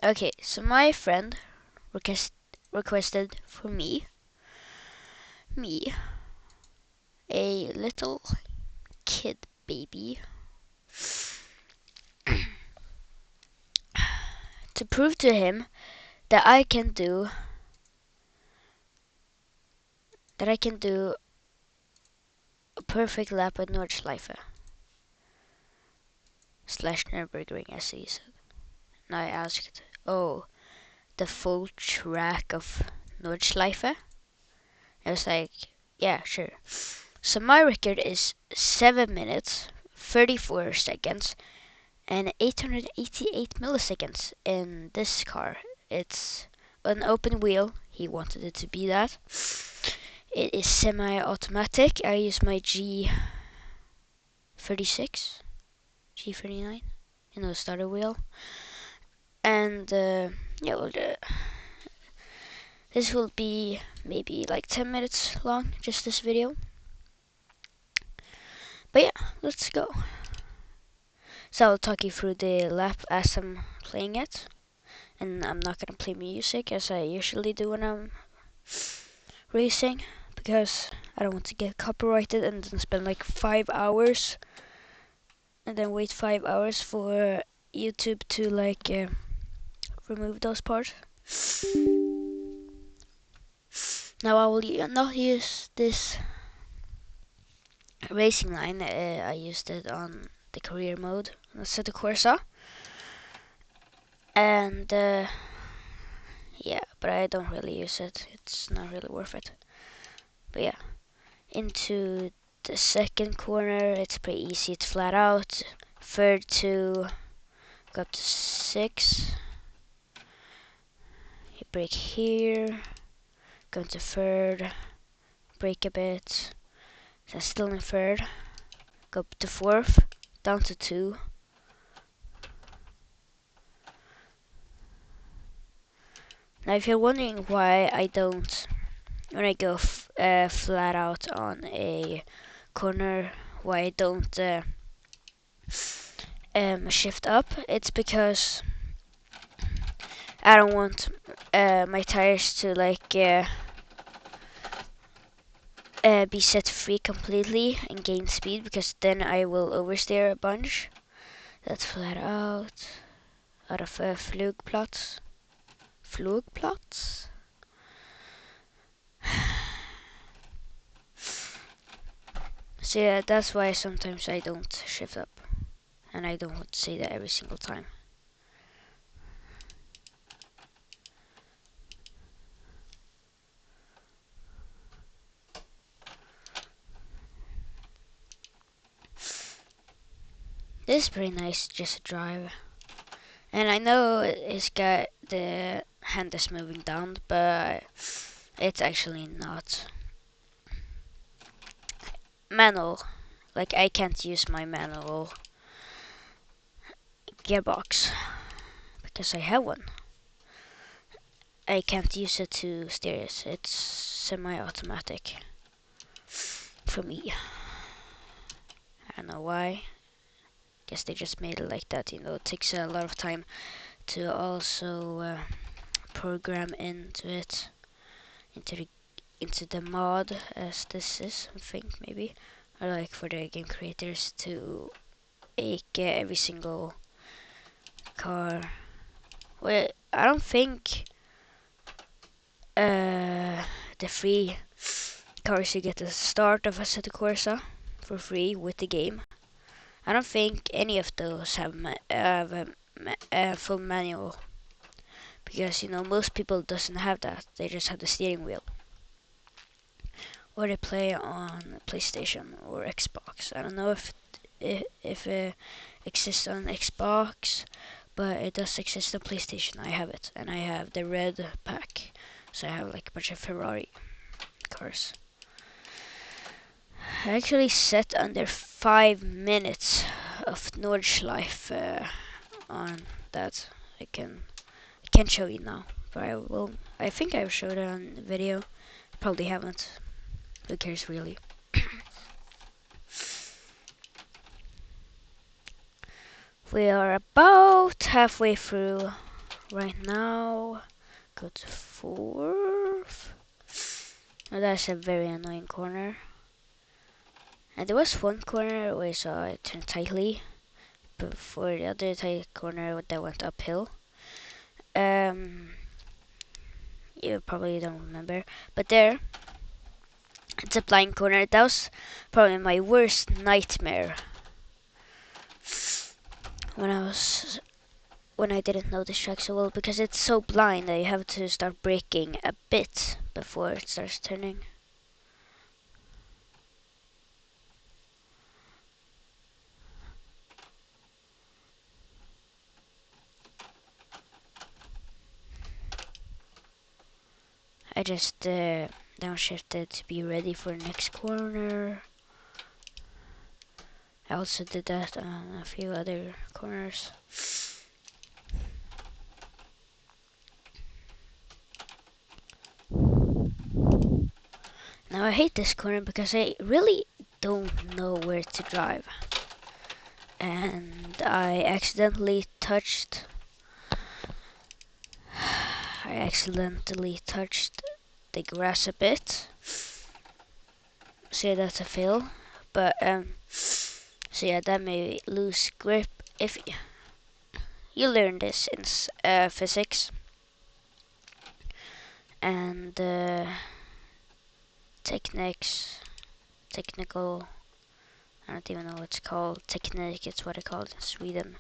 Okay, so my friend requested for me, a little kid baby, to prove to him that I can do a perfect lap at Nordshleife slash Nürburgring, as he said. And I asked, "Oh, the full track of Nordschleife?" I was like, "Yeah, sure." So my record is 7 minutes, 34 seconds, and 888 milliseconds in this car. It's an open wheel. He wanted it to be that. It is semi-automatic. I use my G36, G39, starter wheel. And yeah, this will be maybe like 10 minutes long, just this video. But yeah, let's go. So I'll talk you through the lap as I'm playing it. And I'm not gonna play music as I usually do when I'm racing, because I don't want to get copyrighted and then spend like 5 hours and then wait 5 hours for YouTube to like remove those parts. Now I will not use this racing line. I used it on the career mode on Assetto Corsa, and yeah, but I don't really use it. It's not really worth it. But yeah, into the second corner, it's pretty easy. It's flat out. Third to go up to 6. You brake here. Go into third. Brake a bit. So still in third. Go up to fourth. Down to 2. Now, if you're wondering why I don't, when I go flat out on a corner, why I don't shift up, it's because I don't want my tires to like be set free completely and gain speed, because then I will oversteer a bunch. That's flat out of Flugplatz. Flugplatz? So yeah, that's why sometimes I don't shift up. And I don't want to say that every single time. This is pretty nice just to drive. And I know it's got the hand is moving down, but it's actually not manual. Like, I can't use my manual gearbox because I have one. I can't use it to steer it. It's semi-automatic for me. I don't know why. Guess they just made it like that. It takes a lot of time to also program into it, into the mod, as this is, I think, maybe. Or like for the game creators to make every single car. Well, I don't think the free cars you get at the start of Assetto Corsa for free with the game, I don't think any of those have a full manual, because most people doesn't have that. They just have the steering wheel, or they play on PlayStation or Xbox. I don't know if it exists on Xbox, but it does exist on PlayStation. I have it, and I have the red pack, so I have like a bunch of Ferrari cars. I actually set under 5 minutes of Nordschleife on that. I can't show you now, but I will. I think I've showed it on the video. Probably haven't. Who cares, really? We are about halfway through right now. Go to fourth. Oh, that's a very annoying corner. And there was one corner where I saw it turn tightly, but for the other tight corner that went uphill. You probably don't remember, but there, it's a blind corner. That was probably my worst nightmare when I didn't know this track so well, because it's so blind that you have to start braking a bit before it starts turning. I just downshifted to be ready for the next corner. I also did that on a few other corners. Now I hate this corner because I really don't know where to drive. And I accidentally touched the grass a bit. So yeah, that's a fail. But so yeah, that may lose grip. If you learn this in physics and technical, I don't even know what it's called. Technique, it's what I call it in Sweden.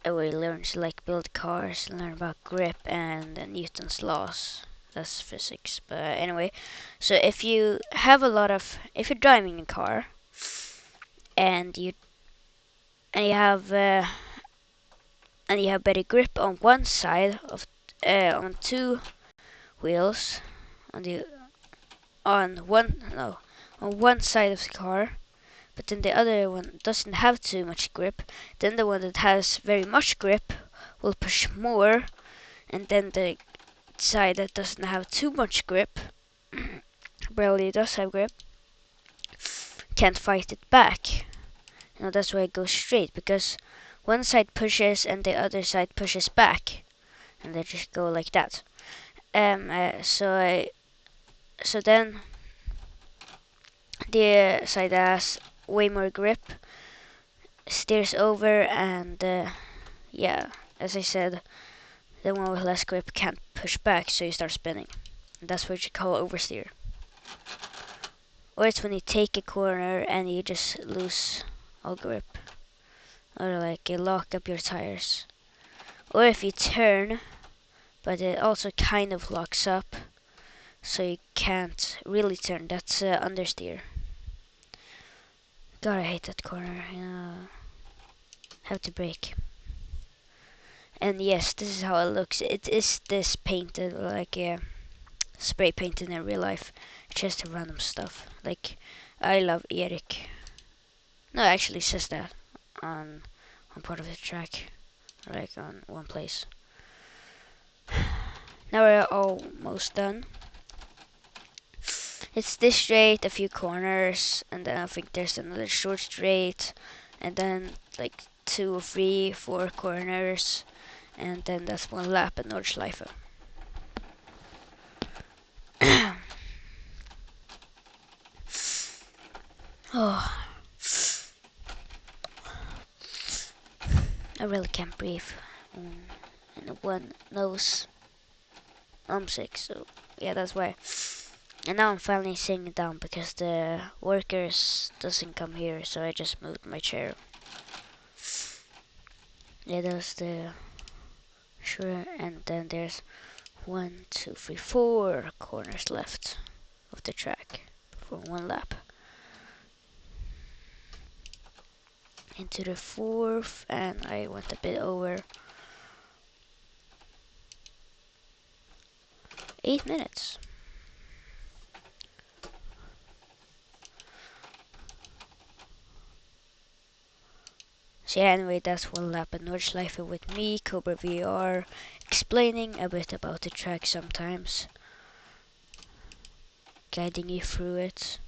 Where you learn to like build cars, learn about grip and Newton's laws. That's physics. But anyway, so if you're driving a car and you have better grip on one side of on two wheels on one side of the car, but then the other one doesn't have too much grip, then the one that has very much grip will push more, and then the side that doesn't have too much grip, barely does have grip, can't fight it back. That's why it goes straight, because one side pushes and the other side pushes back, and they just go like that. So then the side that has way more grip steers over, and yeah, as I said, the one with less grip can't push back, so you start spinning. And that's what you call oversteer. Or it's when you take a corner and you just lose all grip, or like you lock up your tires. Or if you turn, but it also kind of locks up, so you can't really turn. That's understeer. God, I hate that corner. Have to brake. And yes, this is how it looks. It is this painted, like spray painted in real life. It's just random stuff. Like, I love Erik. No, it actually says that on part of the track, like on one place. Now we're almost done. It's this straight, a few corners, and then I think there's another short straight, and then like 2 or 3, 4 corners, and then that's one lap at Nordshleife. Oh, I really can't breathe. And one nose. I'm sick, so yeah, that's why. And now I'm finally sitting down because the workers doesn't come here, so I just moved my chair. Yeah, that's the sure, and then there's 1, 2, 3, 4 corners left of the track for one lap. Into the 4th, and I went a bit over. 8 minutes. So yeah, anyway, that's one lap at Nordshleife with me, Cobra VR, explaining a bit about the track sometimes, guiding you through it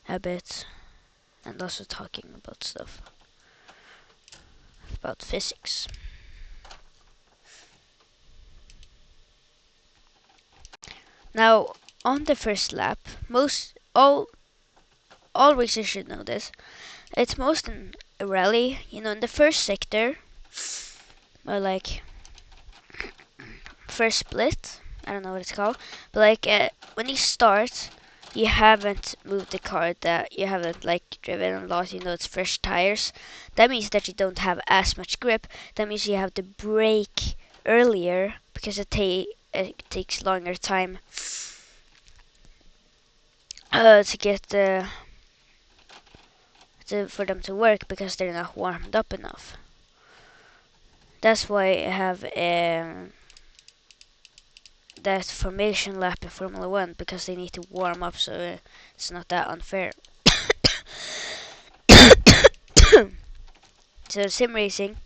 a bit, and also talking about stuff about physics. Now, on the first lap, most all racers should know this. It's most in a rally, in the first sector, or like first split. I don't know what it's called, but like when you start, you haven't moved the car, that you haven't like driven a lot. It's fresh tires. That means that you don't have as much grip. That means you have to brake earlier because it takes longer time to get for them to work because they're not warmed up enough. That's why I have that formation lap in Formula 1, because they need to warm up, so it's not that unfair. So sim racing,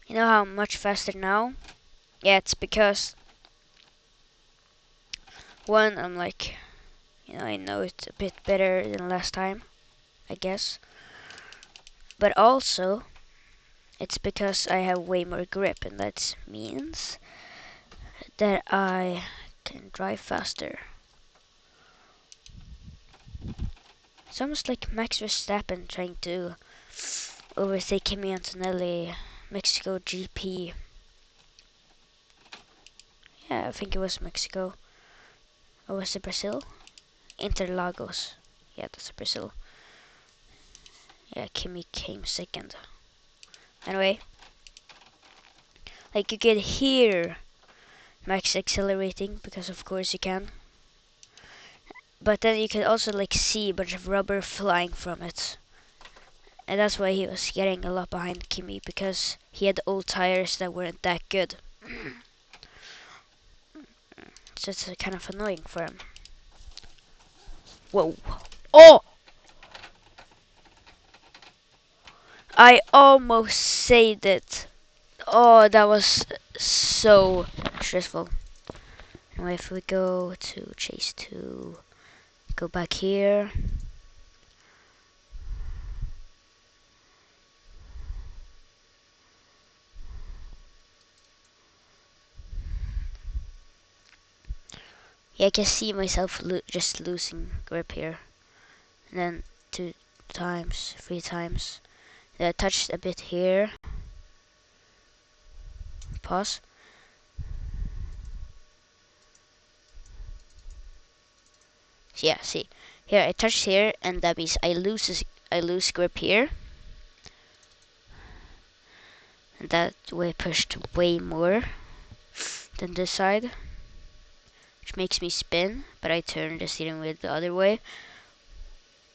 you know how much faster now? Yeah, it's because one, I'm like, I know it's a bit better than last time, I guess. But also, it's because I have way more grip, and that means that I can drive faster. It's almost like Max Verstappen trying to overtake Kimi Antonelli, Mexico GP. Yeah, I think it was Mexico. Or was it Brazil? Interlagos. Yeah, that's Brazil. Yeah, Kimi came second. Anyway, like you can hear Max accelerating, because of course you can. But then you can also like see a bunch of rubber flying from it. And that's why he was getting a lot behind Kimi, because he had old tires that weren't that good. So it's kind of annoying for him. Whoa. Oh! I almost saved it. Oh, that was so stressful. Now if we go to chase 2, go back here. Yeah, I can see myself just losing grip here. And then 2 times, 3 times. Then I touched a bit here. Pause. Yeah, see. Here I touched here, and that means I lose grip here. And that way pushed way more than this side, which makes me spin, but I turn the steering wheel the other way,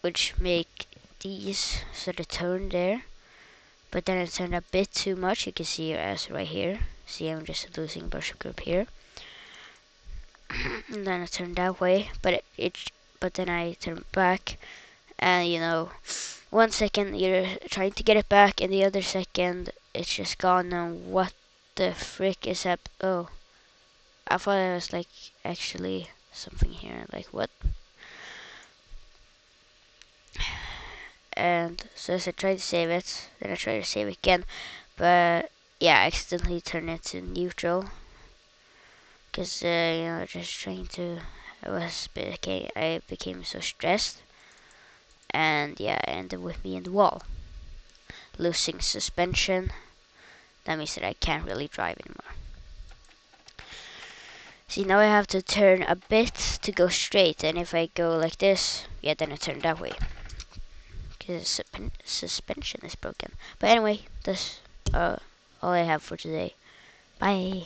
which make these sort of turn there. But then I turned a bit too much. You can see your ass right here. See, I'm just losing a bunch of grip here. And then I turned that way, but then I turn back, and 1 second you're trying to get it back, and the other second it's just gone. And what the frick is up? Oh, I thought it was like actually something here. Like what? And so as I tried to save it, then I tried to save it again, but yeah, I accidentally turned it to neutral, because just trying to. I became so stressed, and yeah, I ended with me in the wall, losing suspension. That means that I can't really drive anymore. See, now I have to turn a bit to go straight, and if I go like this, yeah, then I turn that way, because suspension is broken. But anyway, that's all I have for today. Bye.